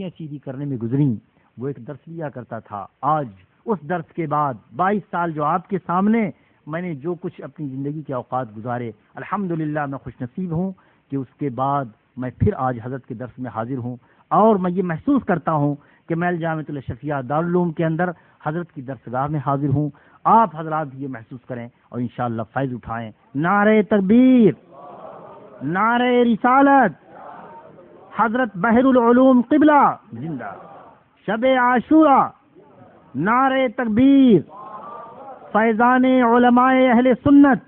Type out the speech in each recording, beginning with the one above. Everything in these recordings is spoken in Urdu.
اکھیاں سیدھی کرنے میں گزری. وہ ایک درس لیا کرتا تھا. آج اس درس کے بعد 22 سال جو آپ کے سامنے میں نے جو کچھ اپنی زندگی کے اوقات گزارے, الحمدللہ میں خوش نصیب ہوں کہ اس کے بعد میں پھر آج حضرت کے درس میں حاضر ہوں, اور میں یہ محسوس کرتا ہوں کہ میں الجامعۃ الاشرفیہ دارالعلوم کے اندر حضرت کی درسگاہ میں حاضر ہوں. آپ حضرات بھی یہ محسوس کریں اور انشاءاللہ فیض اٹھائیں. نعرہ تکبیر, نعرہ رسالت, حضرت بحر العلوم قبلہ زندہ, شب عاشورہ, نعرہ تکبیر, فیضان علماء اہل سنت,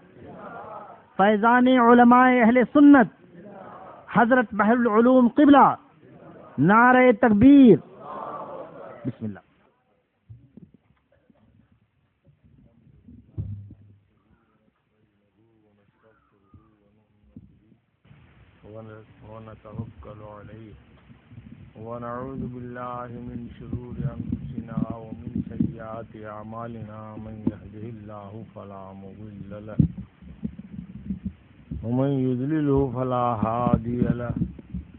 فیضان علماء اہل سنت, حضرت بحر العلوم قبلہ, نعرہ تکبیر. بسم اللہ. ونتوكل عليه ونعوذ بالله من شرور أنفسنا ومن سيئات أعمالنا. من يهده الله فلا مضل له ومن يضلله فلا هادي له.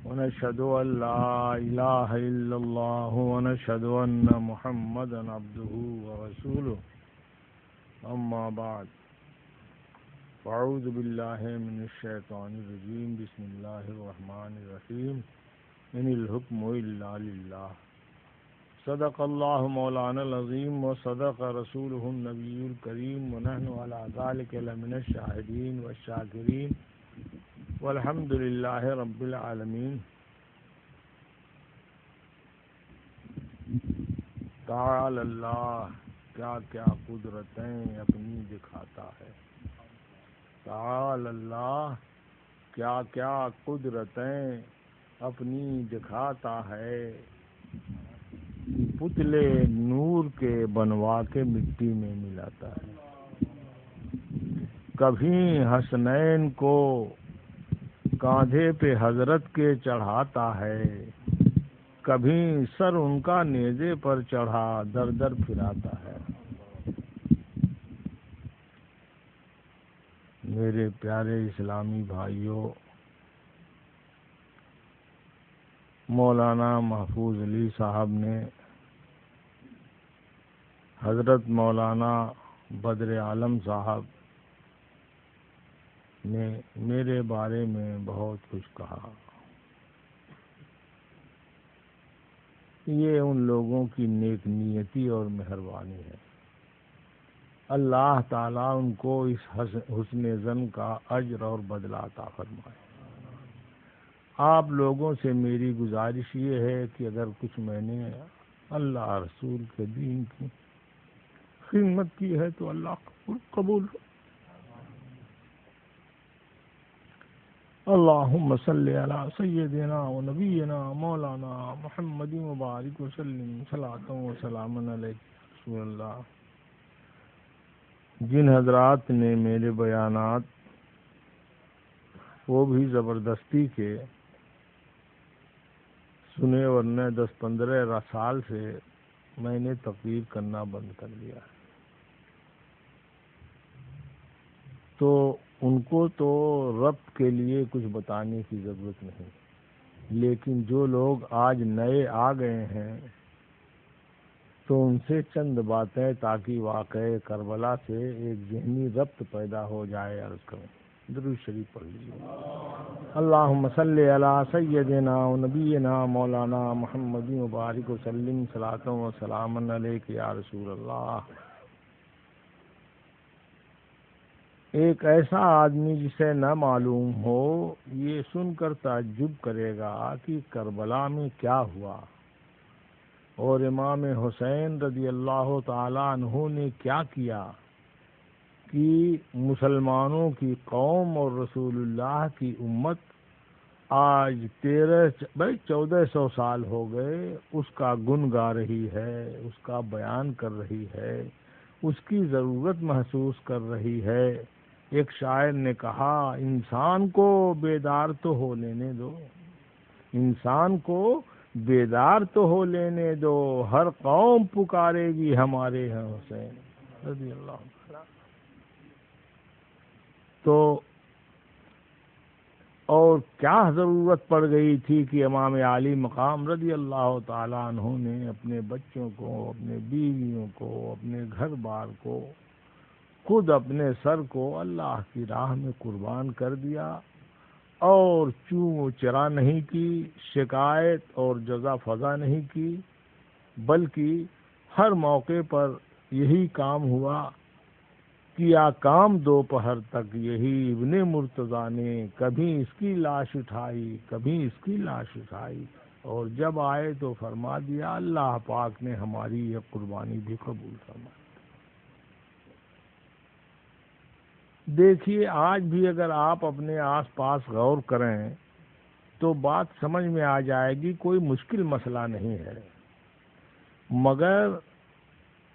ونشهد أن لا إله إلا الله ونشهد أن محمدا عبده ورسوله. أما بعد فأعوذ بالله من الشيطان الرجيم. بسم الله الرحمن الرحيم. إن الحكم إلا لله. صدق الله مولانا العظيم وصدق رسوله النبي الكريم ونحن على ذلك لمن الشاهدين والشاكرين والحمد لله رب العالمين. تعالى الله, کیا کیا قدرتیں اپنی دکھاتا ہے. تعالی اللہ, کیا کیا قدرتیں اپنی دکھاتا ہے. پتلے نور کے بنوا کے مٹی میں ملاتا ہے. کبھی حسنین کو کاندھے پہ حضرت کے چڑھاتا ہے, کبھی سر ان کا نیزے پر چڑھا در در پھراتا ہے. میرے پیارے اسلامی بھائیوں, مولانا محفوظ علی صاحب نے حضرت مولانا بدر عالم صاحب نے میرے بارے میں بہت کچھ کہا. یہ ان لوگوں کی نیک نیتی اور مہربانی ہے. اللہ تعالیٰ ان کو اس حسن ظن کا اجر اور بدلہ عطا فرمائے. آپ لوگوں سے میری گزارش یہ ہے کہ اگر کچھ میں نے اللہ رسول کے دین کی خدمت کی ہے تو اللہ قبول. اللہم صلی علی سیدنا و نبینا مولانا محمد مبارک وسلم صلاۃ و سلام علیہ رسول اللہ. جن حضرات نے میرے بیانات وہ بھی زبردستی کے سنے, ورنہ 10-15 سال سے میں نے تقریر کرنا بند کر دیا ہے, تو ان کو تو ربط کے لیے کچھ بتانے کی ضرورت نہیں. لیکن جو لوگ آج نئے آ گئے ہیں تو ان سے چند باتیں تاکہ واقعہ کربلا سے ایک ذہنی ربط پیدا ہو جائے عرض کریں. درود شریف پڑھ لیجیے. اللہم صلی علی سیدنا و نبینا مولانا محمد مبارک وسلم صلاۃ و سلام علیک یا رسول اللہ. ایک ایسا آدمی جسے نہ معلوم ہو یہ سن کر تعجب کرے گا کہ کربلا میں کیا ہوا اور امام حسین رضی اللہ تعالی عنہ نے کیا کیا کہ مسلمانوں کی قوم اور رسول اللہ کی امت آج 1400 سال ہو گئے اس کا گن گا رہی ہے, اس کا بیان کر رہی ہے, اس کی ضرورت محسوس کر رہی ہے. ایک شاعر نے کہا, انسان کو بیدار تو ہو لینے دو, انسان کو بیدار تو ہو لینے دو, ہر قوم پکارے گی ہمارے ہیں حسین رضی اللہ عنہ. تو اور کیا ضرورت پڑ گئی تھی کہ امام عالی مقام رضی اللہ تعالیٰ عنہ نے اپنے بچوں کو، اپنے بیویوں کو، اپنے گھر بار کو، خود اپنے سر کو اللہ کی راہ میں قربان کر دیا، اور چوں چرا نہیں کی، شکایت اور جزا فضا نہیں کی، بلکہ ہر موقع پر یہی کام ہوا، کیا کام دوپہر تک یہی ابن مرتضیٰ نے کبھی اس کی لاش اٹھائی، کبھی اس کی لاش اٹھائی، اور جب آئے تو فرما دیا اللہ پاک نے ہماری یہ قربانی بھی قبول فرمائی۔ دیکھیے آج بھی اگر آپ اپنے آس پاس غور کریں تو بات سمجھ میں آ جائے گی، کوئی مشکل مسئلہ نہیں ہے، مگر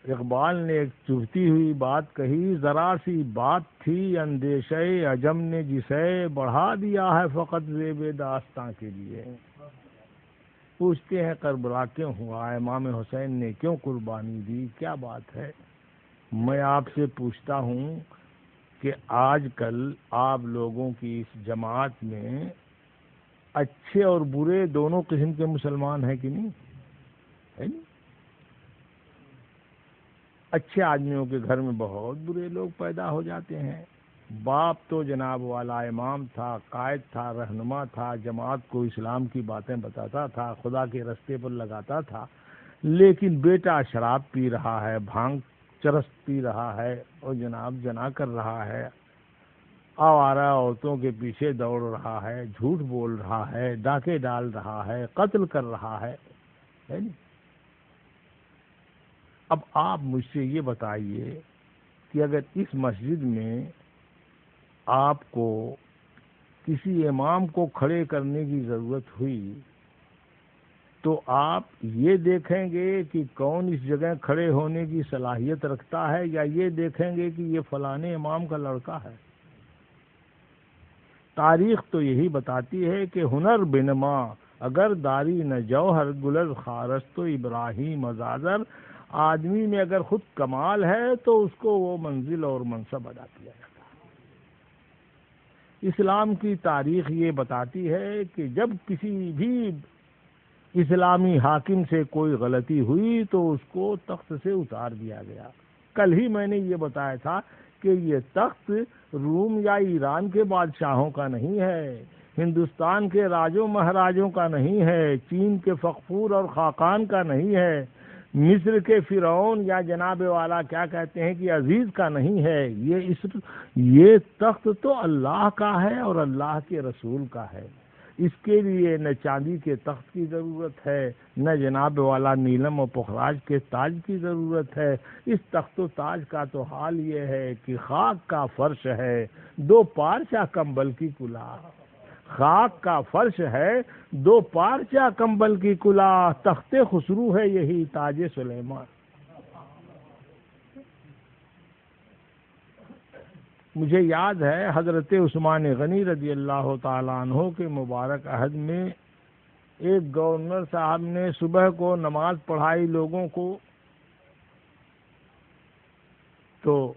اقبال نے ایک چبھتی ہوئی بات کہی، ذرا سی بات تھی اندیشہ عجم نے جسے بڑھا دیا ہے فقط زیب داستاں کے لیے۔ پوچھتے ہیں کربلا کیوں ہوا، امام حسین نے کیوں قربانی دی، کیا بات ہے؟ میں آپ سے پوچھتا ہوں کہ آج کل آپ لوگوں کی اس جماعت میں اچھے اور برے دونوں قسم کے مسلمان ہیں کہ نہیں؟ ہے نہیں؟ اچھے آدمیوں کے گھر میں بہت برے لوگ پیدا ہو جاتے ہیں۔ باپ تو جناب والا امام تھا، قائد تھا، رہنما تھا، جماعت کو اسلام کی باتیں بتاتا تھا، خدا کے رستے پر لگاتا تھا، لیکن بیٹا شراب پی رہا ہے، بھانگ چرس پی رہا ہے، اور جناب جنا کر رہا ہے، آوارہ عورتوں کے پیچھے دوڑ رہا ہے، جھوٹ بول رہا ہے، ڈاکے ڈال رہا ہے، قتل کر رہا ہے نہیں؟ اب آپ مجھ سے یہ بتائیے کہ اگر اس مسجد میں آپ کو کسی امام کو کھڑے کرنے کی ضرورت ہوئی تو آپ یہ دیکھیں گے کہ کون اس جگہ کھڑے ہونے کی صلاحیت رکھتا ہے، یا یہ دیکھیں گے کہ یہ فلانے امام کا لڑکا ہے؟ تاریخ تو یہی بتاتی ہے کہ ہنر بنما اگر داری نہ جوہر گلز خارس تو ابراہیم ازازر، آدمی میں اگر خود کمال ہے تو اس کو وہ منزل اور منصب ادا کیا جاتا ہے۔ اسلام کی تاریخ یہ بتاتی ہے کہ جب کسی بھی اسلامی حاکم سے کوئی غلطی ہوئی تو اس کو تخت سے اتار دیا گیا۔ کل ہی میں نے یہ بتایا تھا کہ یہ تخت روم یا ایران کے بادشاہوں کا نہیں ہے، ہندوستان کے راجوں مہاراجوں کا نہیں ہے، چین کے فغفور اور خاقان کا نہیں ہے، مصر کے فرعون یا جناب والا کیا کہتے ہیں کہ عزیز کا نہیں ہے، یہ تخت تو اللہ کا ہے اور اللہ کے رسول کا ہے۔ اس کے لیے نہ چاندی کے تخت کی ضرورت ہے، نہ جناب والا نیلم و پخراج کے تاج کی ضرورت ہے۔ اس تخت و تاج کا تو حال یہ ہے کہ خاک کا فرش ہے، دو پارچہ کمبل کی کلا، خاک کا فرش ہے، دو پارچہ کمبل کی کلا، تخت خسرو ہے یہی تاج سلیمان۔ مجھے یاد ہے حضرت عثمان غنی رضی اللہ تعالیٰ عنہ کے مبارک عہد میں ایک گورنر صاحب نے صبح کو نماز پڑھائی لوگوں کو، تو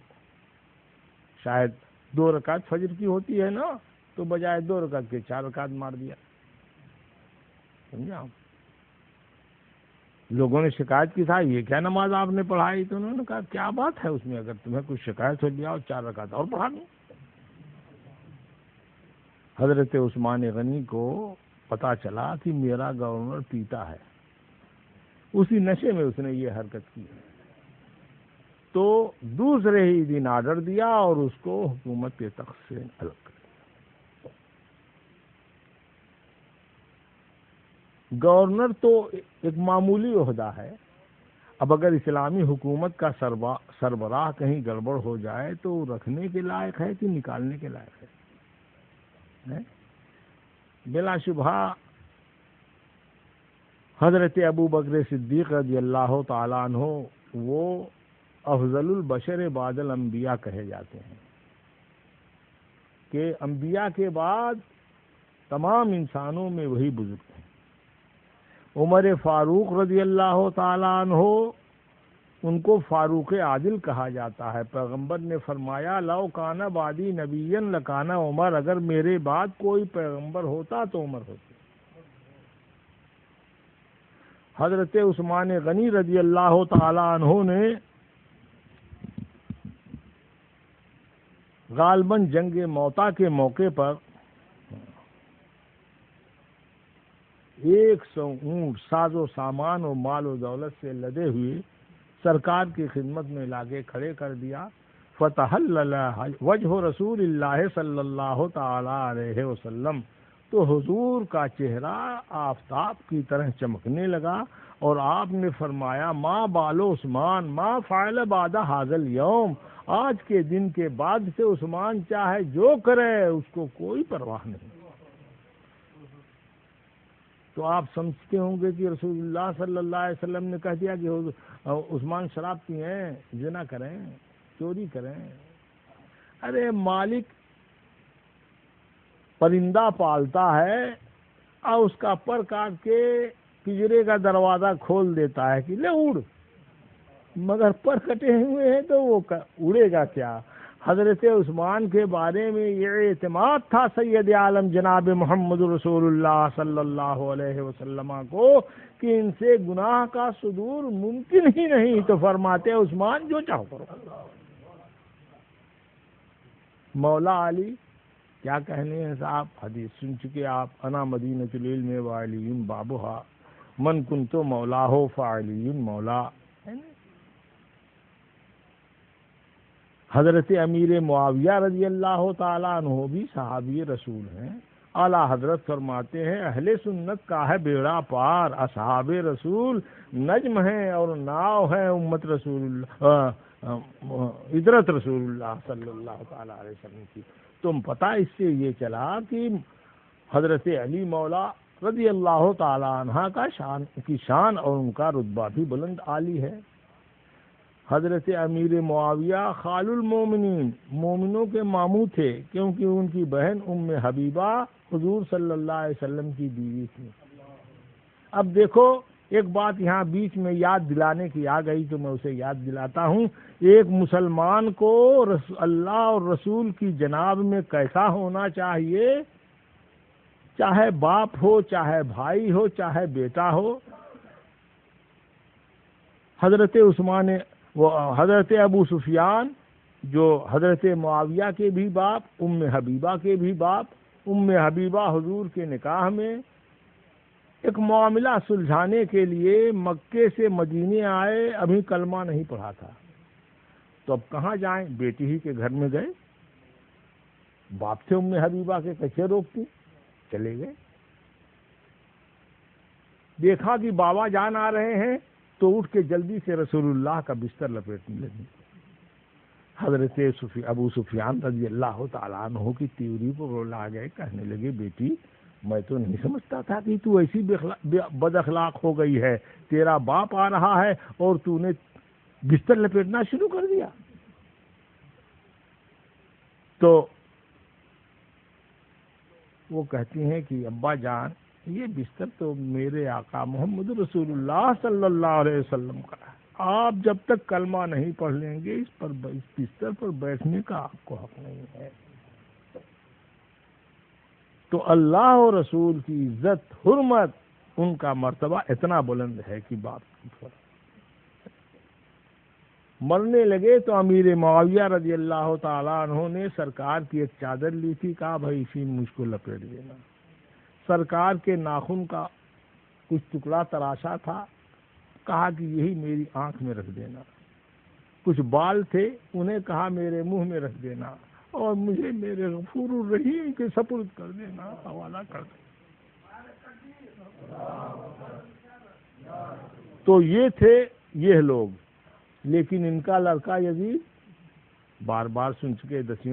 شاید 2 رکعت فجر کی ہوتی ہے نا، تو بجائے 2 رکعت کے 4 رکعت مار دیا۔ سمجھا آپ؟ لوگوں نے شکایت کی تھا یہ کیا نماز آپ نے پڑھائی؟ تو انہوں نے کہا کیا بات ہے اس میں، اگر تمہیں کوئی شکایت ہو لیا اور 4 رکعت اور پڑھا دوں۔ حضرت عثمان غنی کو پتا چلا کہ میرا گورنر پیتا ہے، اسی نشے میں اس نے یہ حرکت کی، تو دوسرے ہی دن آرڈر دیا اور اس کو حکومت کے تخت سے الگ کر دیا۔ گورنر تو ایک معمولی عہدہ ہے، اب اگر اسلامی حکومت کا سربراہ کہیں گڑبڑ ہو جائے تو رکھنے کے لائق ہے کہ نکالنے کے لائق ہے؟ بلا شبہ حضرت ابو بکر صدیق رضی اللہ تعالیٰ عنہ وہ افضل البشر بعد الانبیاء کہے جاتے ہیں، کہ انبیاء کے بعد تمام انسانوں میں وہی بزرگ ہیں۔ عمر فاروق رضی اللہ تعالیٰ عنہ ان کو فاروق عادل کہا جاتا ہے۔ پیغمبر نے فرمایا لو کان بعدی نبی لکان عمر، اگر میرے بعد کوئی پیغمبر ہوتا تو عمر ہوتے۔ حضرت عثمان غنی رضی اللہ تعالی عنہ نے غالباً جنگ موتا کے موقع پر 100 اونٹ ساز و سامان و مال و دولت سے لدے ہوئے سرکار کی خدمت میں لاگے کھڑے کر دیا۔ فتحلل وجہ رسول اللہ صلی اللہ تعالی علیہ وسلم، تو حضور کا چہرہ آفتاب کی طرح چمکنے لگا، اور آپ نے فرمایا ما بالو عثمان ما فعل بعد ھذا اليوم، آج کے دن کے بعد سے عثمان چاہے جو کرے اس کو کوئی پرواہ نہیں۔ تو آپ سمجھتے ہوں گے کہ رسول اللہ صلی اللہ علیہ وسلم نے کہہ دیا کہ عثمان شراب پئیں، زنا کریں، چوری کریں۔ ارے مالک پرندہ پالتا ہے اور اس کا پر کاٹ کے پنجرے کا دروازہ کھول دیتا ہے کہ لے اڑ، مگر پر کٹے ہوئے ہیں تو وہ اڑے گا کیا؟ حضرت عثمان کے بارے میں یہ اعتماد تھا سید عالم جناب محمد رسول اللہ صلی اللہ علیہ وسلم کو کہ ان سے گناہ کا صدور ممکن ہی نہیں، تو فرماتے عثمان جو چاہو کرو۔ مولا علی کیا کہنے ہیں صاحب، حدیث سن چکے آپ، انا مدینۃ العلم وعلی بابھا من کنت مولا ہو فعلی مولا۔ حضرت امیر معاویہ رضی اللہ تعالیٰ عنہ بھی صحابی رسول ہیں۔ اعلیٰ حضرت فرماتے ہیں اہل سنت کا ہے بیڑا پار، اصحاب رسول نجم ہیں اور ناؤ ہیں امت رسول اللہ عطرت رسول اللہ صلی اللہ تعالیٰ علیہ وسلم کی۔ تم پتہ اس سے یہ چلا کہ حضرت علی مولا رضی اللہ تعالیٰ عنہ کا شان اور ان کا رتبہ بھی بلند عالی ہے۔ حضرت امیر معاویہ خال المومنین، مومنوں کے ماموں تھے، کیونکہ ان کی بہن ام حبیبہ حضور صلی اللہ علیہ وسلم کی بیوی تھی۔ اب دیکھو ایک بات یہاں بیچ میں یاد دلانے کی آ گئی تو میں اسے یاد دلاتا ہوں۔ ایک مسلمان کو اللہ اور رسول کی جناب میں کیسا ہونا چاہیے، چاہے باپ ہو، چاہے بھائی ہو، چاہے بیٹا ہو۔ حضرت ابو سفیان جو حضرت معاویہ کے بھی باپ، ام حبیبہ کے بھی باپ، ام حبیبہ حضور کے نکاح میں ایک معاملہ سلجھانے کے لیے مکے سے مدینے آئے، ابھی کلمہ نہیں پڑھا تھا، تو اب کہاں جائیں؟ بیٹی ہی کے گھر میں گئے، باپ تھے ام حبیبہ کے، کیسے روکتی؟ چلے گئے، دیکھا کہ بابا جان آ رہے ہیں تو اٹھ کے جلدی سے رسول اللہ کا بستر لپیٹنے لگی۔ حضرت ابو سفیان رضی اللہ تعالیٰ عنہ کی تیوری پر رولا گئے، کہنے لگے بیٹی میں تو نہیں سمجھتا تھا کہ تو ایسی بد اخلاق ہو گئی ہے، تیرا باپ آ رہا ہے اور تو نے بستر لپیٹنا شروع کر دیا۔ تو وہ کہتی ہیں کہ ابا جان یہ بستر تو میرے آقا محمد رسول اللہ صلی اللہ علیہ وسلم کا ہے، آپ جب تک کلمہ نہیں پڑھ لیں گے اس بستر پر بیٹھنے کا آپ کو حق نہیں ہے۔ تو اللہ اور رسول کی عزت حرمت ان کا مرتبہ اتنا بلند ہے کہ باپ مرنے لگے تو امیر معاویہ رضی اللہ تعالیٰ عنہ نے سرکار کی ایک چادر لی تھی، کہا بھائی اسی مجھ کو لپیٹ دینا۔ سرکار کے ناخن کا کچھ ٹکڑا تراشا تھا، کہا کہ یہی میری آنکھ میں رکھ دینا۔ کچھ بال تھے، انہیں کہا میرے منہ میں رکھ دینا، اور مجھے میرے غفور الرحیم کے سپرد کر دینا، حوالہ کر دینا۔ تو یہ تھے یہ لوگ، لیکن ان کا لڑکا یزید بار بار سن چکے، 10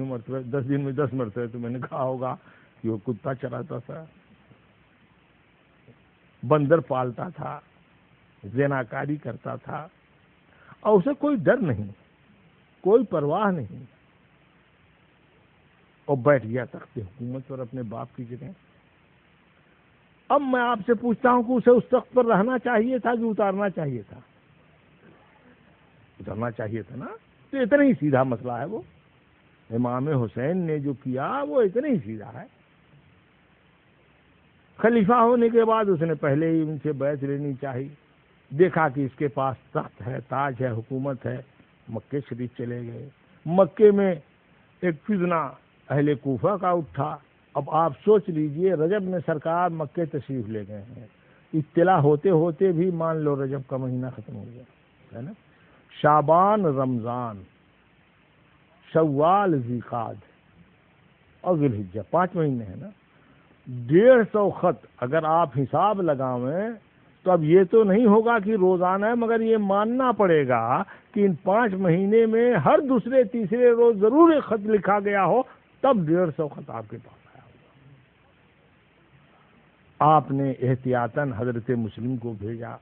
دن میں 10 مرتبہ تو میں نے کہا ہوگا کہ وہ کتا چراتا تھا، بندر پالتا تھا، زناکاری کرتا تھا، اور اسے کوئی ڈر نہیں، کوئی پرواہ نہیں، اور بیٹھ گیا تخت حکومت پر اپنے باپ کی جگہ۔ اب میں آپ سے پوچھتا ہوں کہ اسے اس تخت پر رہنا چاہیے تھا کہ اتارنا چاہیے تھا؟ اترنا چاہیے تھا نا. تو اتنا ہی سیدھا مسئلہ ہے وہ. امام حسین نے جو کیا وہ اتنا ہی سیدھا ہے. خلیفہ ہونے کے بعد اس نے پہلے ہی ان سے بیعت لینی چاہیے. دیکھا کہ اس کے پاس تخت ہے، تاج ہے، حکومت ہے. مکے شریف چلے گئے. مکے میں ایک فتنہ اہل کوفہ کا اٹھا. اب آپ سوچ لیجئے رجب میں سرکار مکے تشریف لے گئے ہیں. اطلاع ہوتے ہوتے بھی مان لو رجب کا مہینہ ختم ہو گیا ہے نا. شعبان، رمضان، شوال، ذوالقعدہ اور ذوالحجہ 5 مہینے ہیں نا. 150 خط اگر آپ حساب لگاویں تو اب یہ تو نہیں ہوگا کہ روزانہ ہے، مگر یہ ماننا پڑے گا کہ ان 5 مہینے میں ہر دوسرے تیسرے روز ضرور ایک خط لکھا گیا ہو، تب 150 خط آپ کے پاس آیا ہوگا. آپ نے احتیاطاً حضرت مسلم کو بھیجا.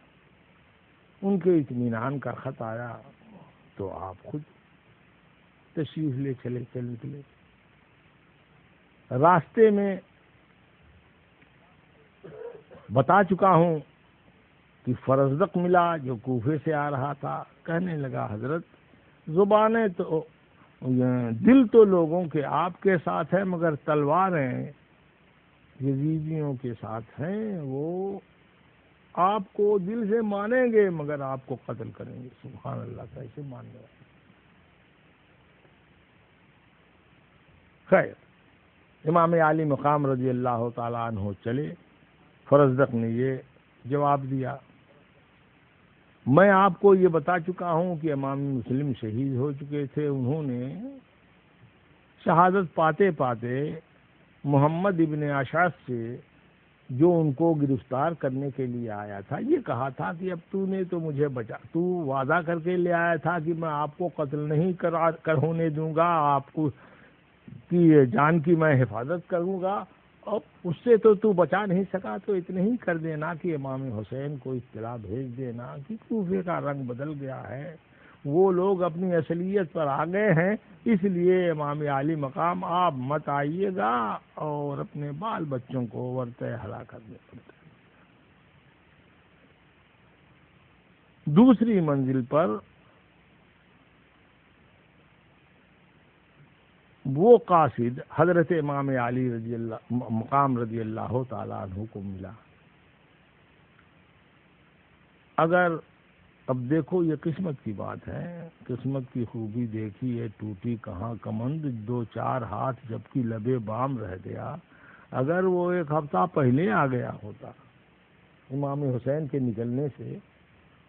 ان کے اطمینان کا خط آیا تو آپ خود تشریف لے چلے نکلے. راستے میں بتا چکا ہوں کہ فرزدق ملا جو کوفے سے آ رہا تھا. کہنے لگا حضرت زبانیں تو دل تو لوگوں کے آپ کے ساتھ ہے، مگر تلواریں یزیدیوں کے ساتھ ہیں. وہ آپ کو دل سے مانیں گے مگر آپ کو قتل کریں گے. سبحان اللہ، کیسے ماننے والے. خیر، امام عالی مقام رضی اللہ تعالیٰ عنہ چلے. فرزدق نے یہ جواب دیا. میں آپ کو یہ بتا چکا ہوں کہ امام مسلم شہید ہو چکے تھے. انہوں نے شہادت پاتے پاتے محمد ابن اشعث سے جو ان کو گرفتار کرنے کے لیے آیا تھا یہ کہا تھا کہ اب تو نے تو مجھے بچا، تو وعدہ کر کے لے آیا تھا کہ میں آپ کو قتل نہیں ہونے دوں گا، آپ کو کی جان کی میں حفاظت کروں گا. اب اس سے تو بچا نہیں سکا، تو اتنے ہی کر دینا کہ امام حسین کو اطلاع بھیج دینا کہ کوفے کا رنگ بدل گیا ہے، وہ لوگ اپنی اصلیت پر آ گئے ہیں، اس لیے امام عالی مقام آپ مت آئیے گا اور اپنے بال بچوں کو ورطۂ ہلاکت میں پڑتے. دوسری منزل پر وہ قاصد حضرت امام علی رضی اللہ مقام رضی اللہ تعالیٰ عنہ کو ملا. اگر اب دیکھو یہ قسمت کی بات ہے، قسمت کی خوبی دیکھیے. ٹوٹی کہاں کمند 2-4 ہاتھ جبکہ لبے بام رہ گیا. اگر وہ 1 ہفتہ پہلے آ گیا ہوتا امام حسین کے نکلنے سے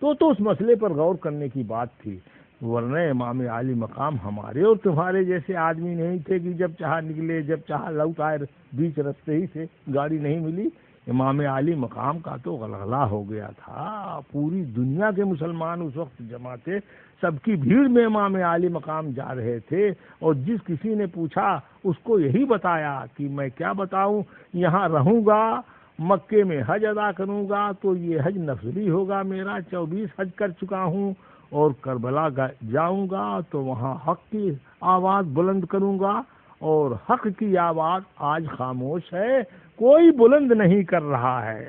تو اس مسئلے پر غور کرنے کی بات تھی. ورنہ امام عالی مقام ہمارے اور تمہارے جیسے آدمی نہیں تھے کہ جب چاہا نکلے جب چاہا لوٹ آئے. بیچ رستے ہی سے گاڑی نہیں ملی. امام عالی مقام کا تو غلغلہ ہو گیا تھا. پوری دنیا کے مسلمان اس وقت جمع تھے، سب کی بھیڑ میں امام عالی مقام جا رہے تھے. اور جس کسی نے پوچھا اس کو یہی بتایا کہ میں کیا بتاؤں، یہاں رہوں گا، مکے میں حج ادا کروں گا تو یہ حج نفلی ہوگا میرا. 24 حج کر چکا ہوں. اور کربلا جاؤں گا تو وہاں حق کی آواز بلند کروں گا. اور حق کی آواز آج خاموش ہے، کوئی بلند نہیں کر رہا ہے.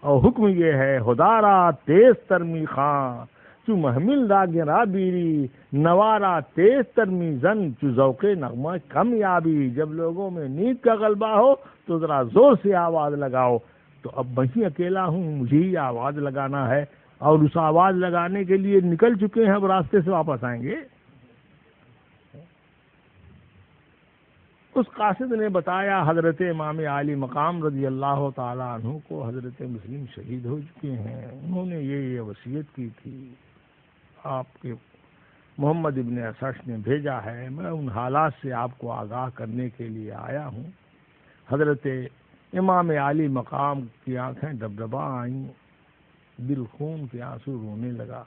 اور حکم یہ ہے ہدارا تیز ترمی خاں چو محمل دا گرا بیری نوارا تیز ترمی زن چو ذوق نغمہ کم یابی. جب لوگوں میں نیند کا غلبہ ہو تو ذرا زور سے آواز لگاؤ. تو اب میں ہی اکیلا ہوں، مجھے ہی آواز لگانا ہے، اور اس آواز لگانے کے لیے نکل چکے ہیں، اب راستے سے واپس آئیں گے. اس قاصد نے بتایا حضرت امام عالی مقام رضی اللہ تعالیٰ عنہ کو حضرت مسلم شہید ہو چکے ہیں. انہوں نے یہ وصیت کی تھی، آپ کے محمد ابن اشعث نے بھیجا ہے، میں ان حالات سے آپ کو آگاہ کرنے کے لیے آیا ہوں. حضرت امام عالی مقام کی آنکھیں ڈبڈبا آئیں، دل خون کے آنسو رونے لگا،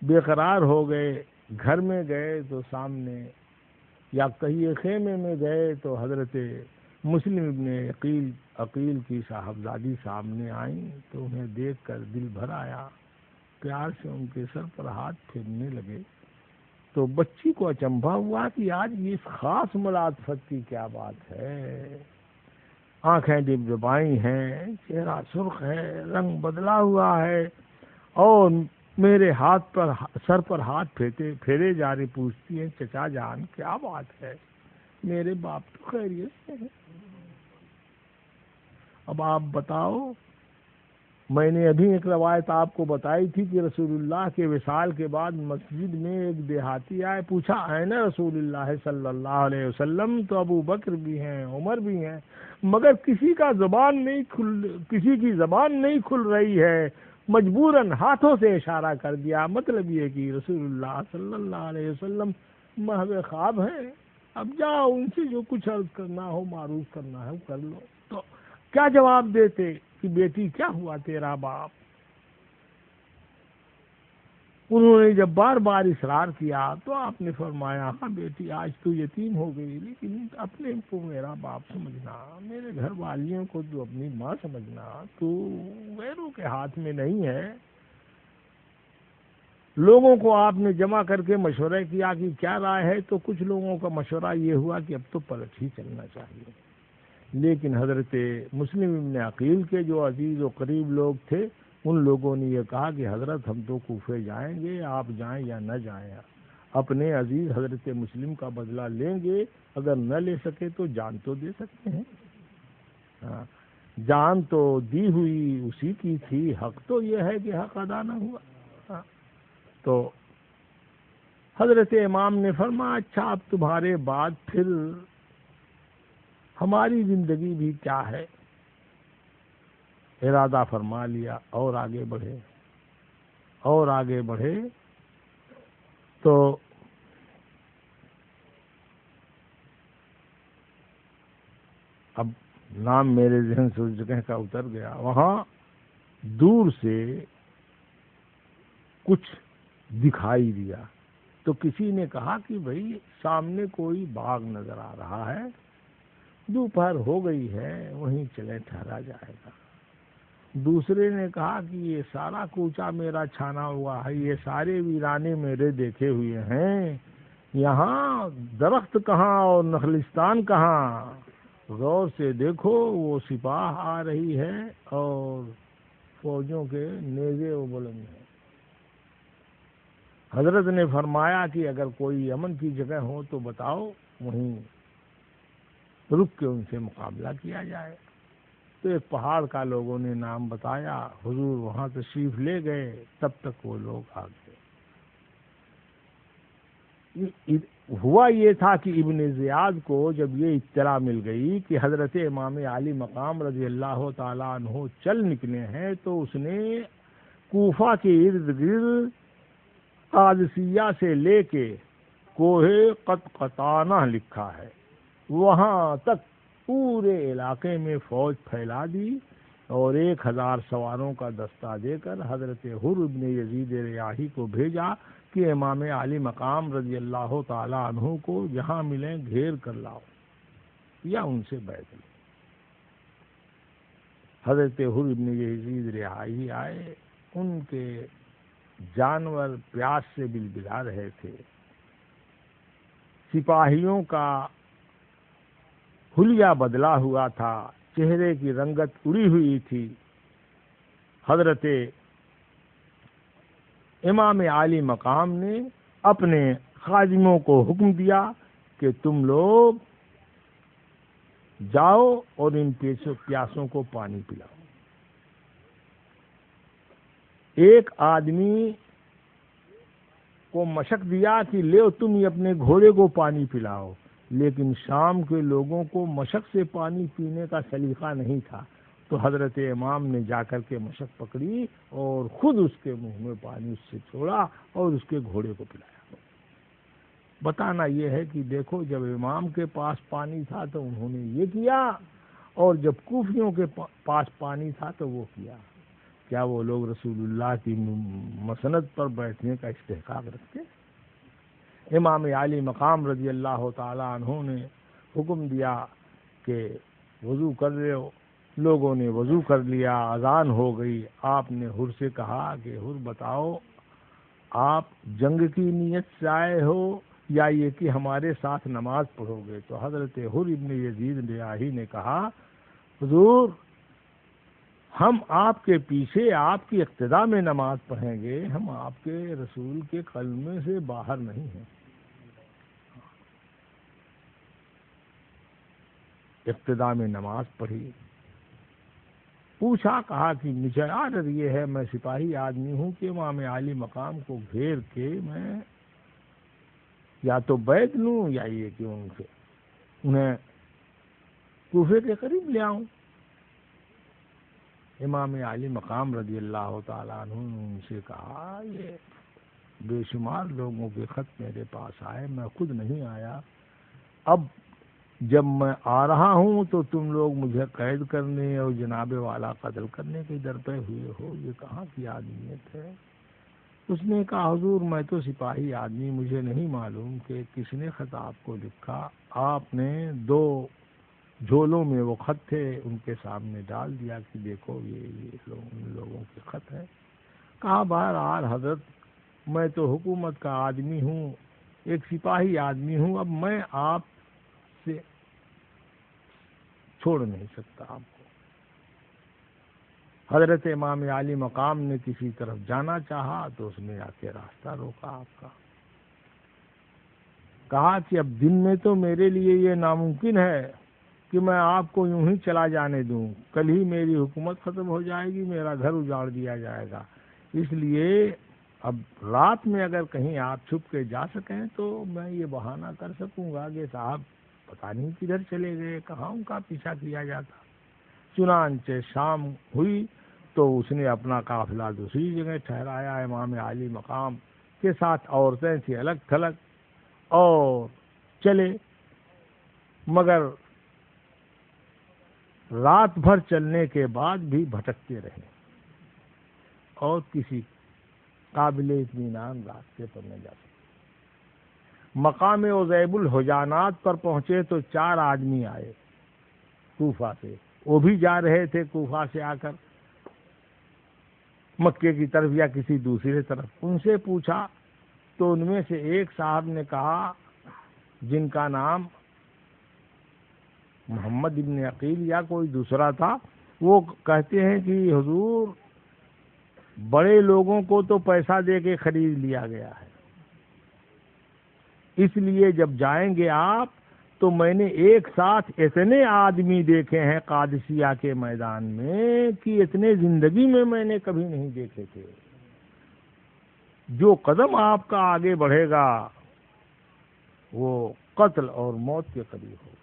بے قرار ہو گئے. گھر میں گئے تو سامنے یا کہیے خیمے میں گئے تو حضرت مسلم ابن عقیل کی صاحبزادی سامنے آئیں تو انہیں دیکھ کر دل بھر آیا. پیار سے ان کے سر پر ہاتھ پھیرنے لگے تو بچی کو اچنبھا ہوا کہ آج اس خاص ملاطفت کی کیا بات ہے. آنکھیں ڈبڈبائی ہیں، چہرہ سرخ ہے، رنگ بدلا ہوا ہے، اور میرے ہاتھ پر سر پر ہاتھ پھیرے جا رہے، پوچھتی ہیں چچا جان کیا بات ہے؟ میرے باپ تو خیریت سے ہیں، اب آپ بتاؤ۔ میں نے ابھی ایک روایت آپ کو بتائی تھی کہ رسول اللہ کے وصال کے بعد مسجد میں ایک دیہاتی آئے، پوچھا این رسول اللہ صلی اللہ علیہ وسلم؟ تو ابو بکر بھی ہیں، عمر بھی ہیں، مگر کسی کی زبان نہیں کھل رہی ہے، مجبوراً ہاتھوں سے اشارہ کر دیا، مطلب یہ کہ رسول اللہ صلی اللہ علیہ وسلم محو خواب ہیں، اب جاؤ ان سے جو کچھ عرض کرنا ہو، معروف کرنا ہے وہ کر لو۔ تو کیا جواب دیتے کہ بیٹی کیا ہوا تیرا باپ؟ انہوں نے جب بار بار اصرار کیا تو آپ نے فرمایا ہاں بیٹی آج تو یتیم ہو گئی، لیکن اپنے کو میرا باپ سمجھنا، میرے گھر والیوں کو تو اپنی ماں سمجھنا، تو غیروں کے ہاتھ میں نہیں ہے۔ لوگوں کو آپ نے جمع کر کے مشورہ کیا کہ کیا رائے ہے، تو کچھ لوگوں کا مشورہ یہ ہوا کہ اب تو پلٹ ہی چلنا چاہیے، لیکن حضرت مسلم ابن عقیل کے جو عزیز و قریب لوگ تھے ان لوگوں نے یہ کہا کہ حضرت ہم تو کوفے جائیں گے، آپ جائیں یا نہ جائیں، اپنے عزیز حضرت مسلم کا بدلہ لیں گے، اگر نہ لے سکے تو جان تو دے سکتے ہیں، ہاں جان تو دی ہوئی اسی کی تھی، حق تو یہ ہے کہ حق ادا نہ ہوا۔ ہاں تو حضرت امام نے فرمایا اچھا اب تمہارے بعد پھر ہماری زندگی بھی کیا ہے؟ ارادہ فرما لیا اور آگے بڑھے تو اب نام میرے ذہن سے اس جگہ کا اتر گیا، وہاں دور سے کچھ دکھائی دیا تو کسی نے کہا کہ بھئی سامنے کوئی باغ نظر آ رہا ہے، دوپہر ہو گئی ہے، وہیں چلے ٹھہرا جائے گا۔ دوسرے نے کہا کہ یہ سارا کوچہ میرا چھانا ہوا ہے، یہ سارے ویرانے میرے دیکھے ہوئے ہیں، یہاں درخت کہاں اور نخلستان کہاں؟ غور سے دیکھو وہ سپاہ آ رہی ہے اور فوجوں کے نیزے و بلند ہیں۔ حضرت نے فرمایا کہ اگر کوئی امن کی جگہ ہو تو بتاؤ، وہیں رک کے ان سے مقابلہ کیا جائے۔ تو ایک پہاڑ کا لوگوں نے نام بتایا، حضور وہاں تشریف لے گئے، تب تک وہ لوگ آ گئے۔ ہوا یہ تھا کہ ابن زیاد کو جب یہ اطلاع مل گئی کہ حضرت امام علی مقام رضی اللہ تعالیٰ عنہ چل نکلے ہیں، تو اس نے کوفہ کے ارد گرد قادسیہ سے لے کے کوہ قطقطانہ لکھا ہے، وہاں تک پورے علاقے میں فوج پھیلا دی اور 1000 سواروں کا دستہ دے کر حضرت حر ابن یزید ریاحی کو بھیجا کہ امام علی مقام رضی اللہ تعالی عنہ کو جہاں ملیں گھیر کر لاؤ یا ان سے بیعت لو۔ حضرت حر ابن یزید ریاحی آئے، ان کے جانور پیاس سے بلبلا رہے تھے، سپاہیوں کا حلیہ بدلا ہوا تھا، چہرے کی رنگت اڑی ہوئی تھی۔ حضرت امام عالی مقام نے اپنے خادموں کو حکم دیا کہ تم لوگ جاؤ اور ان پیاسوں کو پانی پلاؤ۔ ایک آدمی کو مشق دیا کہ لے تم ہی اپنے گھوڑے کو پانی پلاؤ، لیکن شام کے لوگوں کو مشق سے پانی پینے کا سلیقہ نہیں تھا، تو حضرت امام نے جا کر کے مشق پکڑی اور خود اس کے منہ میں پانی اس سے چھوڑا اور اس کے گھوڑے کو پلایا۔ بتانا یہ ہے کہ دیکھو جب امام کے پاس پانی تھا تو انہوں نے یہ کیا، اور جب کوفیوں کے پاس پانی تھا تو وہ کیا۔ کیا وہ لوگ رسول اللہ کی مسند پر بیٹھنے کا استحقاق رکھتے؟ امام علی مقام رضی اللہ تعالی عنہ نے حکم دیا کہ وضو کر لو، لوگوں نے وضو کر لیا، اذان ہو گئی۔ آپ نے حر سے کہا کہ حر بتاؤ آپ جنگ کی نیت سے آئے ہو یا یہ کہ ہمارے ساتھ نماز پڑھو گے؟ تو حضرت حر ابن یزید ریاحی نے کہا حضور ہم آپ کے پیچھے آپ کی اقتداء میں نماز پڑھیں گے، ہم آپ کے رسول کے کلمے سے باہر نہیں ہیں۔ اقتداء میں نماز پڑھی، پوچھا، کہا کہ مجھے عادت یہ ہے، میں سپاہی آدمی ہوں کہ امام عالی مقام کو گھیر کے میں یا تو بیعت لوں یا یہ کہ انہیں کوفے کے قریب لے آؤں۔ امام عالی مقام رضی اللہ تعالیٰ عنہ نے ان سے کہا، یہ بے شمار لوگوں کے خط میرے پاس آئے، میں خود نہیں آیا، اب جب میں آ رہا ہوں تو تم لوگ مجھے قید کرنے اور جناب والا قتل کرنے کے درپے ہوئے ہو، یہ کہاں کی آدمیت ہے؟ اس نے کہا، حضور میں تو سپاہی آدمی، مجھے نہیں معلوم کہ کس نے خط آپ کو لکھا، آپ نے 2 جھولوں میں وہ خط تھے ان کے سامنے ڈال دیا کہ دیکھو یہ ان لوگوں کے خط ہیں۔ کہا، بہرحال حضرت میں تو حکومت کا آدمی ہوں، ایک سپاہی آدمی ہوں، اب میں آپ سے چھوڑ نہیں سکتا آپ کو۔ حضرت امام عالی مقام نے کسی طرف جانا چاہا تو اس نے آ کے راستہ روکا آپ کا، کہا کہ اب دن میں تو میرے لیے یہ ناممکن ہے کہ میں آپ کو یوں ہی چلا جانے دوں، کل ہی میری حکومت ختم ہو جائے گی، میرا گھر اجاڑ دیا جائے گا، اس لیے اب رات میں اگر کہیں آپ چھپ کے جا سکیں تو میں یہ بہانہ کر سکوں گا کہ صاحب پتہ نہیں کدھر چلے گئے، کہاں ان کا پیچھا کیا جاتا۔ چنانچہ شام ہوئی تو اس نے اپنا قافلہ دوسری جگہ ٹھہرایا، امام عالی مقام کے ساتھ عورتیں تھیں الگ تھلگ، اور چلے، مگر رات بھر چلنے کے بعد بھی بھٹکتے رہے اور کسی قابل اطمینان راستے پر نہ جا سکے۔ مقام عزیب الحجانات پر پہنچے تو 4 آدمی آئے کوفہ سے، وہ بھی جا رہے تھے کوفہ سے آ کر مکے کی طرف یا کسی دوسرے طرف۔ ان سے پوچھا تو ان میں سے ایک صاحب نے کہا، جن کا نام محمد ابن عقیل یا کوئی دوسرا تھا، وہ کہتے ہیں کہ حضور بڑے لوگوں کو تو پیسہ دے کے خرید لیا گیا ہے، اس لیے جب جائیں گے آپ تو میں نے ایک ساتھ اتنے آدمی دیکھے ہیں قادسیہ کے میدان میں کہ اتنے زندگی میں نے کبھی نہیں دیکھے تھے، جو قدم آپ کا آگے بڑھے گا وہ قتل اور موت کے قریب ہوگا۔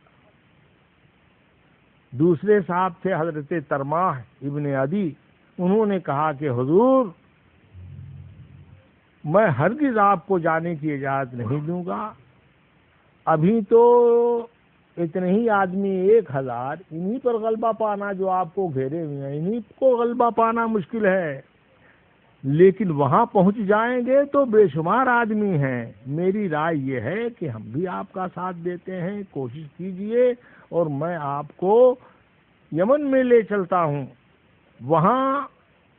دوسرے صاحب تھے حضرت ترماح ابن عدی، انہوں نے کہا کہ حضور میں ہرگز آپ کو جانے کی اجازت نہیں دوں گا، ابھی تو اتنے ہی آدمی 1000، انہی پر غلبہ پانا جو آپ کو گھیرے ہوئے ہیں، انہی کو غلبہ پانا مشکل ہے، لیکن وہاں پہنچ جائیں گے تو بے شمار آدمی ہیں۔ میری رائے یہ ہے کہ ہم بھی آپ کا ساتھ دیتے ہیں، کوشش کیجئے اور میں آپ کو یمن میں لے چلتا ہوں، وہاں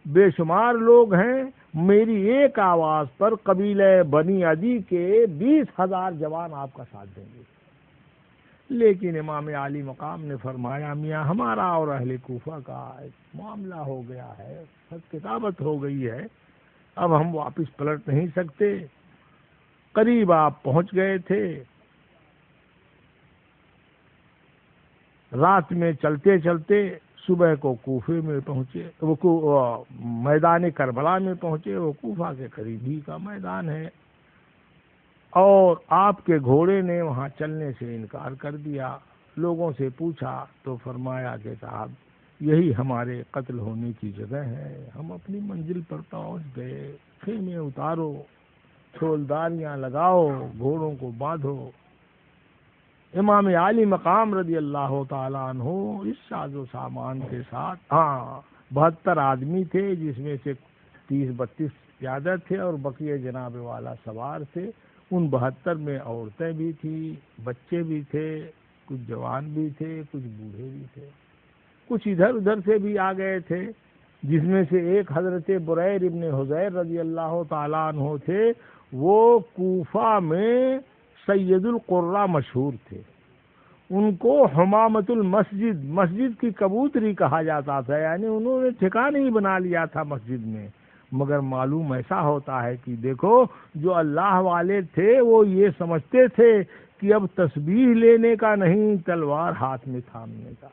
بے شمار لوگ ہیں، میری ایک آواز پر قبیلہ بنی عدی کے 20,000 جوان آپ کا ساتھ دیں گے۔ لیکن امام عالی مقام نے فرمایا، میاں ہمارا اور اہل کوفہ کا ایک معاملہ ہو گیا ہے، خط کتابت ہو گئی ہے، اب ہم واپس پلٹ نہیں سکتے، قریب آپ پہنچ گئے تھے، رات میں چلتے چلتے صبح کو کوفے میں پہنچے، وہ میدان کربلا میں پہنچے، وہ کوفہ کے قریب ہی کا میدان ہے، اور آپ کے گھوڑے نے وہاں چلنے سے انکار کر دیا۔ لوگوں سے پوچھا تو فرمایا کہ صاحب یہی ہمارے قتل ہونے کی جگہ ہے، ہم اپنی منزل پر پہنچ گئے، خیمے اتارو، چھولداریاں لگاؤ، گھوڑوں کو باندھو۔ امام عالی مقام رضی اللہ تعالیٰ عنہ اس ساز و سامان کے ساتھ 72 آدمی تھے، جس میں سے 30-32 پیادہ تھے اور بقیہ جناب والا سوار تھے۔ ان 72 میں عورتیں بھی تھیں، بچے بھی تھے، کچھ جوان بھی تھے، کچھ بوڑھے بھی تھے، کچھ ادھر ادھر سے بھی آ گئے تھے، جس میں سے ایک حضرت بریر ابن حضیر رضی اللہ تعالیٰ عنہ تھے، وہ کوفہ میں سید القراء مشہور تھے، ان کو حمامت المسجد، مسجد کی کبوتری کہا جاتا تھا، یعنی انہوں نے ٹھکانہ ہی بنا لیا تھا مسجد میں۔ مگر معلوم ایسا ہوتا ہے کہ دیکھو جو اللہ والے تھے وہ یہ سمجھتے تھے کہ اب تسبیح لینے کا نہیں، تلوار ہاتھ میں تھامنے کا،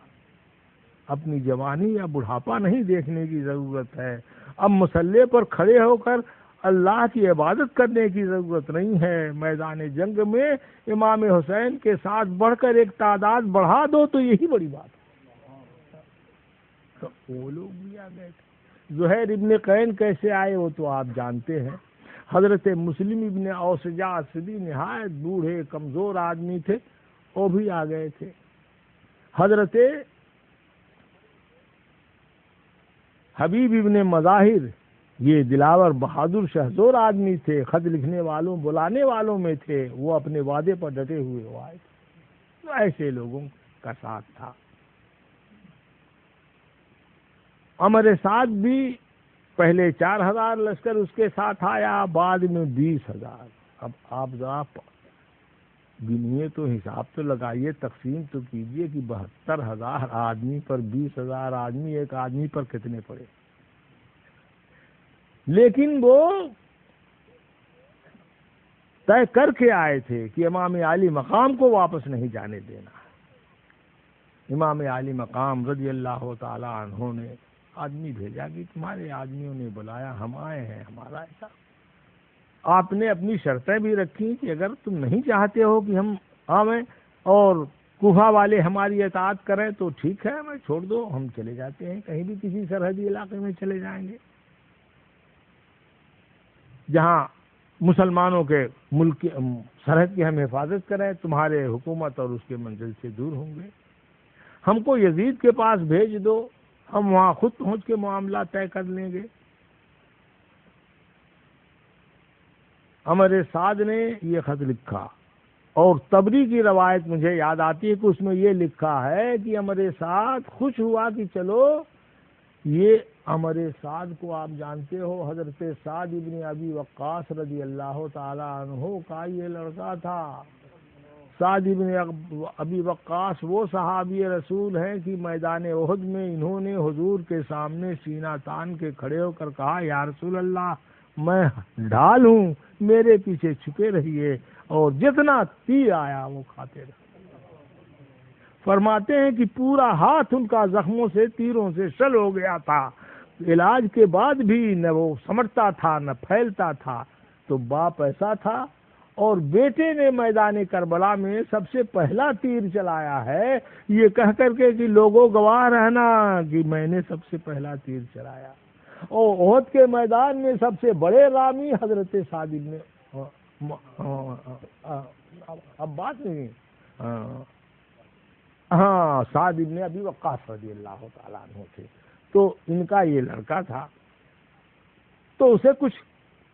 اپنی جوانی یا بڑھاپا نہیں دیکھنے کی ضرورت ہے، اب مصلی پر کھڑے ہو کر اللہ کی عبادت کرنے کی ضرورت نہیں ہے، میدان جنگ میں امام حسین کے ساتھ بڑھ کر ایک تعداد بڑھا دو تو یہی بڑی بات ہے۔ تو وہ لوگ بھی آ گئے تھے۔ زہیر ابن قین کیسے آئے وہ تو آپ جانتے ہیں۔ حضرت مسلم ابن اوسجا اسدی نہایت بوڑھے کمزور آدمی تھے، وہ بھی آ گئے تھے۔ حضرت حبیب ابن مظاہر یہ دلاور بہادر شہزور آدمی تھے، خط لکھنے والوں بلانے والوں میں تھے، وہ اپنے وعدے پر ڈٹے ہوئے وہ آئے تھے۔ تو ایسے لوگوں کا ساتھ تھا۔ عمر سعد بھی پہلے 4000 لشکر اس کے ساتھ آیا، بعد میں 20,000۔ اب آپ ذرا گنیے تو حساب تو لگائیے، تقسیم تو کیجئے کہ 72,000 آدمی پر 20,000 آدمی، ایک آدمی پر کتنے پڑے۔ لیکن وہ طے کر کے آئے تھے کہ امام عالی مقام کو واپس نہیں جانے دینا۔ امام عالی مقام رضی اللہ تعالی عنہ نے آدمی بھیجا کہ تمہارے آدمیوں نے بلایا، ہم آئے ہیں، ہمارا ایسا۔ آپ نے اپنی شرطیں بھی رکھی کہ اگر تم نہیں چاہتے ہو کہ ہم آویں اور کوفہ والے ہماری اطاعت کریں تو ٹھیک ہے، ہمیں چھوڑ دو، ہم چلے جاتے ہیں، کہیں بھی کسی سرحدی علاقے میں چلے جائیں گے جہاں مسلمانوں کے ملک سرحد کی ہم حفاظت کریں، تمہارے حکومت اور اس کے منزل سے دور ہوں گے۔ ہم کو یزید کے پاس بھیج دو، ہم وہاں خود پہنچ کے معاملہ طے کر لیں گے۔ عمر سعد نے یہ خط لکھا، اور تبری کی روایت مجھے یاد آتی ہے کہ اس میں یہ لکھا ہے کہ عمر سعد خوش ہوا کہ چلو یہ عمر سعد کو آپ جانتے ہو، حضرت سعد ابن ابی وقاص رضی اللہ تعالی عنہ کا یہ لڑکا تھا۔ سعد ابن ابی وقاص وہ صحابی رسول ہیں کہ میدان احد میں انہوں نے حضور کے سامنے سینہ تان کے کھڑے ہو کر کہا، یا رسول اللہ میں ڈھال ہوں، میرے پیچھے چھپے رہیے اور جتنا تیر آیا وہ کھاتے رہے۔ فرماتے ہیں کہ پورا ہاتھ ان کا زخموں سے، تیروں سے شل ہو گیا تھا، علاج کے بعد بھی نہ وہ سمٹتا تھا نہ پھیلتا تھا۔ تو باپ ایسا تھا، اور بیٹے نے میدان کربلا میں سب سے پہلا تیر چلایا ہے، یہ کہہ کر کے کہ لوگوں گواہ رہنا کہ میں نے سب سے پہلا تیر چلایا۔ اور احد کے میدان میں سب سے بڑے رامی حضرت سعد ابن عباس نہیں، سعد ابن ابی وقاص رضی اللہ تعالیٰ عنہ تھے۔ تو ان کا یہ لڑکا تھا، تو اسے کچھ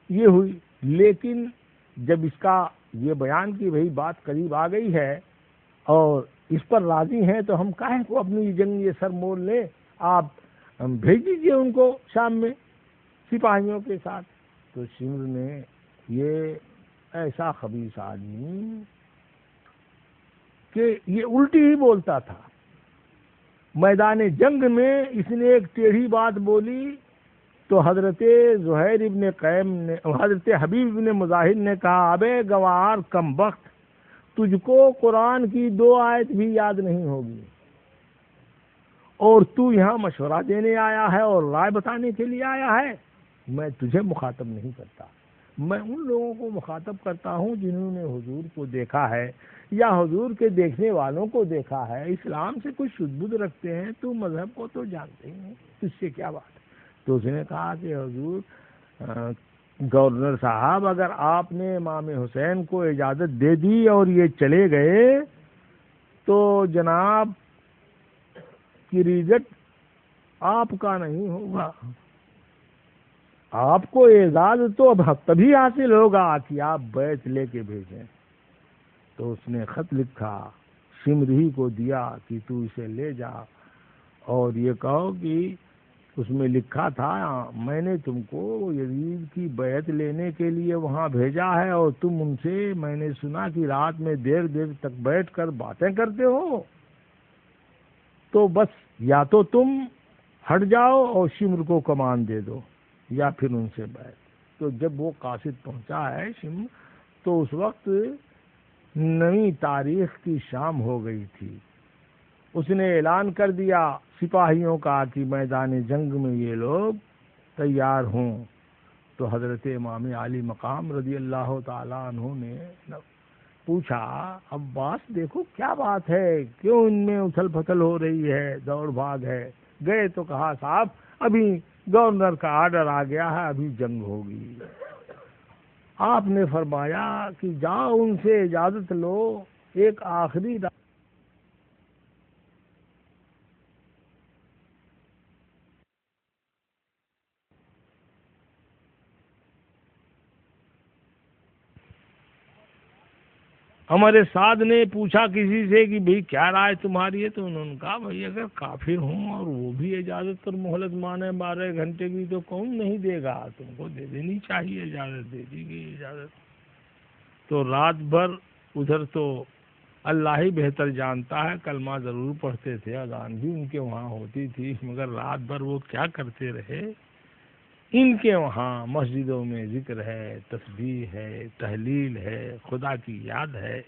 یہ ہوئی، لیکن جب اس کا یہ بیان کی بھئی بات قریب آ گئی ہے اور اس پر راضی ہیں تو ہم کاہیں کو اپنی جنگ یہ سر موڑ لیں، آپ بھیج دیجیے ان کو شام میں سپاہیوں کے ساتھ۔ تو شمر نے یہ ایسا خبیث آدمی کہ یہ الٹی ہی بولتا تھا، میدان جنگ میں اس نے ایک ٹیڑھی بات بولی تو حضرت زہیر ابن قیم نے، حضرت حبیب ابن مظاہر نے کہا، ابے گوار کم بخت، تجھ کو قرآن کی 2 آیت بھی یاد نہیں ہوگی اور تو یہاں مشورہ دینے آیا ہے اور رائے بتانے کے لیے آیا ہے۔ میں تجھے مخاطب نہیں کرتا، میں ان لوگوں کو مخاطب کرتا ہوں جنہوں نے حضور کو دیکھا ہے یا حضور کے دیکھنے والوں کو دیکھا ہے، اسلام سے کچھ شد بدھ رکھتے ہیں، تو مذہب کو تو جانتے ہی ہیں، اس سے کیا بات ہے۔ تو اس نے کہا کہ حضور گورنر صاحب، اگر آپ نے امام حسین کو اجازت دے دی اور یہ چلے گئے تو جناب کی ریزٹ آپ کا نہیں ہوگا، آپ کو اعزاز تو اب تبھی حاصل ہوگا کہ آپ بیعت لے کے بھیجیں۔ تو اس نے خط لکھا، شمر ہی کو دیا کہ تو اسے لے جا اور یہ کہو کہ اس میں لکھا تھا میں نے تم کو یزید کی بیعت لینے کے لیے وہاں بھیجا ہے اور تم ان سے میں نے سنا کہ رات میں دیر دیر تک بیٹھ کر باتیں کرتے ہو، تو بس یا تو تم ہٹ جاؤ اور شمر کو کمان دے دو یا پھر ان سے بیعت۔ تو جب وہ قاصد پہنچا ہے شمر تو اس وقت 9 تاریخ کی شام ہو گئی تھی۔ اس نے اعلان کر دیا سپاہیوں کا کہ میدان جنگ میں یہ لوگ تیار ہوں۔ تو حضرت امام عالی مقام رضی اللہ تعالیٰ عنہ نے پوچھا عباس دیکھو کیا بات ہے، کیوں ان میں اتھل پھتل ہو رہی ہے، دوڑ بھاگ ہے؟ گئے تو کہا صاحب ابھی گورنر کا آرڈر آ گیا ہے، ابھی جنگ ہوگی۔ آپ نے فرمایا کہ جاؤ ان سے اجازت لو، ایک آخری ہمارے سعد نے پوچھا کسی سے کہ بھئی کیا رائے تمہاری ہے، تو انہوں نے کہا بھئی اگر کافر ہوں اور وہ بھی اجازت اور مہلت مانے 12 گھنٹے کی تو کون نہیں دے گا، تم کو دے دینی چاہیے اجازت، دے دی گئی اجازت۔ تو رات بھر ادھر تو اللہ ہی بہتر جانتا ہے، کلمہ ضرور پڑھتے تھے، اذان بھی ان کے وہاں ہوتی تھی، مگر رات بھر وہ کیا کرتے رہے؟ ان کے وہاں مسجدوں میں ذکر ہے، تسبیح ہے، تحلیل ہے، خدا کی یاد ہے۔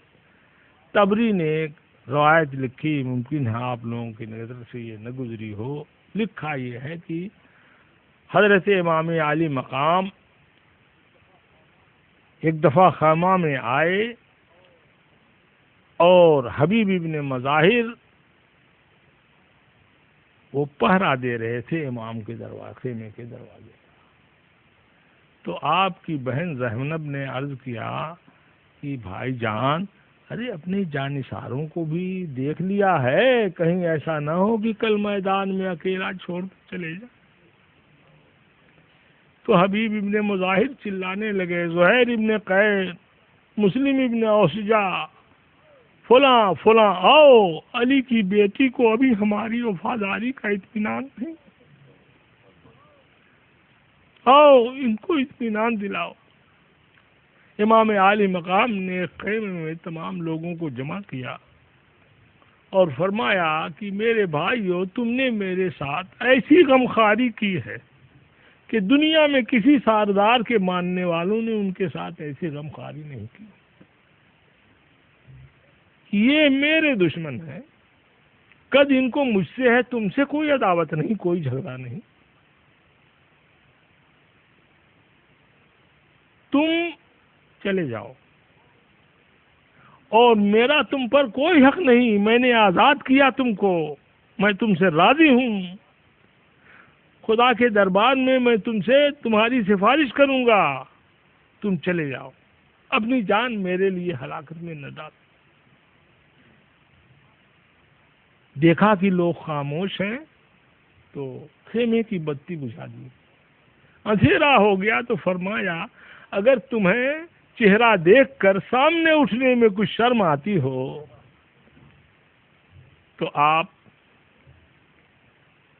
طبری نے ایک روایت لکھی، ممکن ہے آپ لوگوں کی نظر سے یہ نہ گزری ہو، لکھا یہ ہے کہ حضرت امام عالی مقام ایک دفعہ خیمہ میں آئے اور حبیب ابن مظاہر وہ پہرا دے رہے تھے امام کے دروازے، خیمے کے دروازے۔ تو آپ کی بہن زینب نے عرض کیا کہ بھائی جان، ارے اپنے جانثاروں کو بھی دیکھ لیا ہے، کہیں ایسا نہ ہو کہ کل میدان میں اکیلا چھوڑ کے چلے جائے۔ تو حبیب ابن مظاہر چلانے لگے، زہیر ابن قیس، مسلم ابن اوسجا، فلاں فلاں، آؤ علی کی بیٹی کو ابھی ہماری وفاداری کا اطمینان نہیں، آؤ ان کو اطمینان دلاؤ۔ امام عالی مقام نے خیمے میں تمام لوگوں کو جمع کیا اور فرمایا کہ میرے بھائیو، تم نے میرے ساتھ ایسی غمخواری کی ہے کہ دنیا میں کسی سردار کے ماننے والوں نے ان کے ساتھ ایسی غمخواری نہیں کی۔ یہ میرے دشمن ہیں، قد ان کو مجھ سے ہے، تم سے کوئی عداوت نہیں، کوئی جھگڑا نہیں، تم چلے جاؤ اور میرا تم پر کوئی حق نہیں، میں نے آزاد کیا تم کو، میں تم سے راضی ہوں، خدا کے دربار میں تم سے تمہاری سفارش کروں گا، تم چلے جاؤ، اپنی جان میرے لیے ہلاکت میں نہ ڈال۔ دیکھا کہ لوگ خاموش ہیں تو خیمے کی بتی بجھا دی، اندھیرا ہو گیا تو فرمایا اگر تمہیں چہرہ دیکھ کر سامنے اٹھنے میں کچھ شرم آتی ہو تو آپ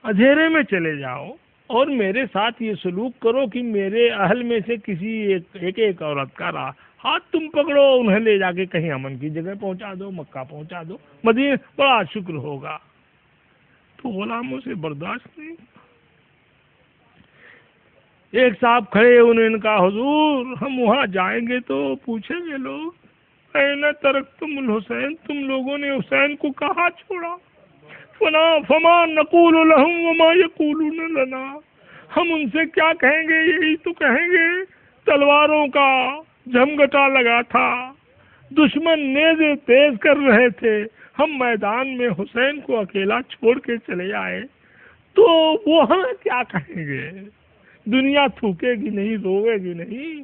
اندھیرے میں چلے جاؤ اور میرے ساتھ یہ سلوک کرو کہ میرے اہل میں سے کسی ایک عورت کا ہاتھ تم پکڑو، انہیں لے جا کے کہیں امن کی جگہ پہنچا دو، مکہ پہنچا دو، مدینے، بڑا شکر ہوگا۔ تو غلاموں سے برداشت نہیں۔ ایک صاحب کھڑے، انہوں نے کہا حضور ہم وہاں جائیں گے تو پوچھیں گے لوگ اَیْنَ تَرَکْتُمُ الْحُسَیْن، تم لوگوں نے حسین کو کہاں چھوڑا؟ فَمَا نَقُولُ لَهُمْ وَمَا يَقُولُونَ لَنَا، ہم ان سے کیا کہیں گے، یہی تو کہیں گے تلواروں کا جھمگٹا لگا تھا، دشمن نیزے تیز کر رہے تھے، ہم میدان میں حسین کو اکیلا چھوڑ کے چلے آئے، تو وہاں کیا کہیں گے؟ دنیا تھوکے گی نہیں، روئے گی نہیں،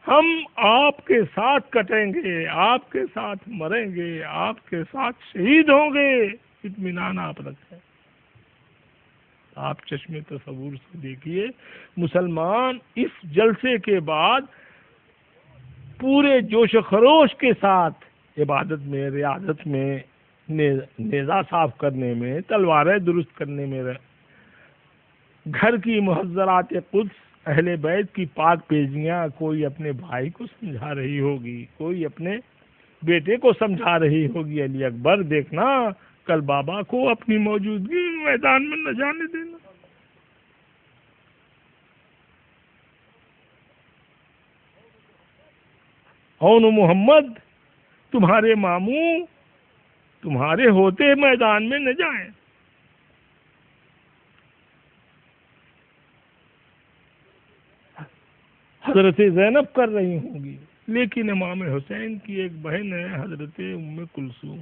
ہم آپ کے ساتھ کٹیں گے، آپ کے ساتھ مریں گے، آپ کے ساتھ شہید ہوں گے، اطمینان آپ رکھیں۔ آپ چشم تصور سے دیکھیے، مسلمان اس جلسے کے بعد پورے جوش و خروش کے ساتھ عبادت میں، ریاضت میں، نیزہ صاف کرنے میں، تلواریں درست کرنے میں گھر کی محضرات قدس، اہل بیت کی پاک پیجیاں کوئی اپنے بھائی کو سمجھا رہی ہوگی، کوئی اپنے بیٹے کو سمجھا رہی ہوگی، علی اکبر دیکھنا کل بابا کو اپنی موجودگی میدان میں نہ جانے دینا۔ اون محمد تمہارے ماموں تمہارے ہوتے میدان میں نہ جائیں۔ حضرت زینب کر رہی ہوں گی، لیکن امام حسین کی ایک بہن ہے حضرت ام کلثوم،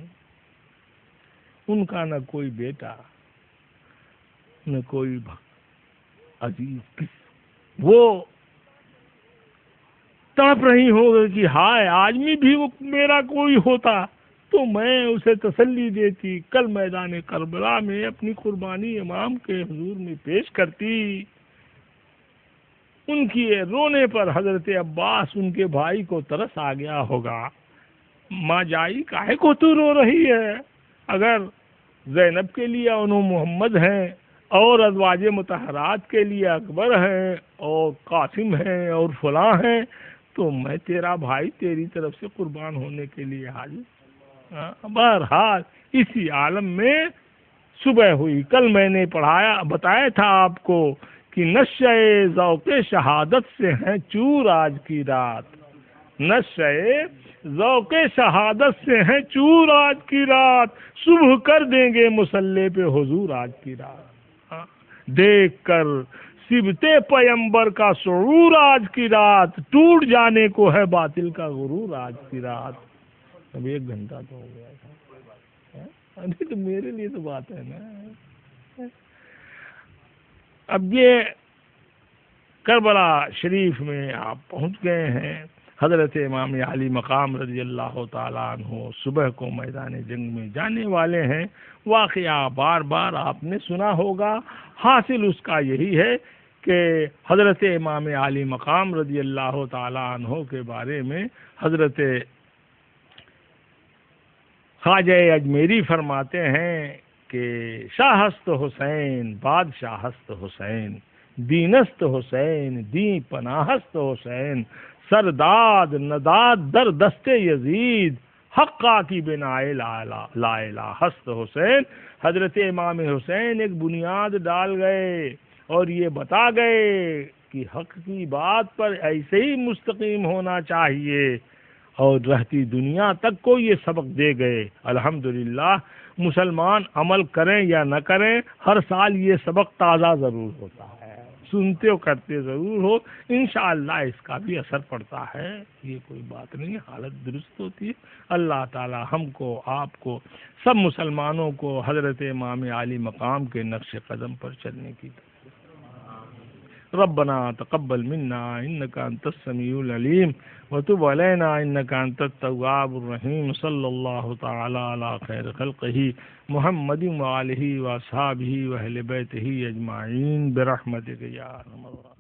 ان کا نہ کوئی بیٹا نہ کوئی عزیز، وہ تڑپ رہی ہوگی کہ ہائے آج بھی وہ میرا کوئی ہوتا تو میں اسے تسلی دیتی، کل میدان کربلا میں اپنی قربانی امام کے حضور میں پیش کرتی۔ ان کی رونے پر حضرت عباس ان کے بھائی کو ترس آ گیا ہوگا، ماں جائی کاہے کو تو رو رہی ہے؟ اگر زینب کے لیے انو محمد ہیں اور ازواج مطہرات کے لیے اکبر ہیں اور قاسم ہیں اور فلاں ہیں، تو میں تیرا بھائی تیری طرف سے قربان ہونے کے لیے حاضر۔ بہرحال اسی عالم میں صبح ہوئی۔ کل میں نے بتایا تھا آپ کو کہ نشہ ذوق شہادت سے ہیں چور آج کی رات، نشہ ذوق شہادت سے ہیں چور آج کی رات، صبح کر دیں گے مصلی پہ حضور آج کی رات، دیکھ کر سبتے پیمبر کا شعور آج کی رات، ٹوٹ جانے کو ہے باطل کا غرور آج کی رات۔ اب 1 گھنٹہ تو ہو گیا تھا، ابھی تو میرے لیے تو بات ہے نا۔ اب یہ کربلا شریف میں آپ پہنچ گئے ہیں، حضرت امام علی مقام رضی اللہ تعالیٰ عنہ صبح کو میدان جنگ میں جانے والے ہیں۔ واقعہ بار بار آپ نے سنا ہوگا، حاصل اس کا یہی ہے کہ حضرت امام علی مقام رضی اللہ تعالیٰ عنہ کے بارے میں حضرت خواجہ اجمیری فرماتے ہیں کہ شاہست حسین بادشاہست حسین، دینست حسین دین پناہست حسین، سرداد نداد در دست یزید، حقا کی بنائے لا الہ ہست حسین۔ حضرت امام حسین ایک بنیاد ڈال گئے اور یہ بتا گئے کہ حق کی بات پر ایسے ہی مستقیم ہونا چاہیے، اور رہتی دنیا تک کو یہ سبق دے گئے۔ الحمدللہ مسلمان عمل کریں یا نہ کریں، ہر سال یہ سبق تازہ ضرور ہوتا ہے، سنتے و کرتے ضرور ہو، انشاءاللہ اس کا بھی اثر پڑتا ہے، یہ کوئی بات نہیں، حالت درست ہوتی ہے۔ اللہ تعالی ہم کو، آپ کو، سب مسلمانوں کو حضرت امام علی مقام کے نقش قدم پر چلنے کی توفیق۔ ربنا تقبل منا انك انت السميع العليم وتب علينا انك انت التواب الرحيم، صلى الله تعالى على خير خلقه محمد وآله واصحابه واهل بيته اجمعين برحمتك يا ارحم الراحمين۔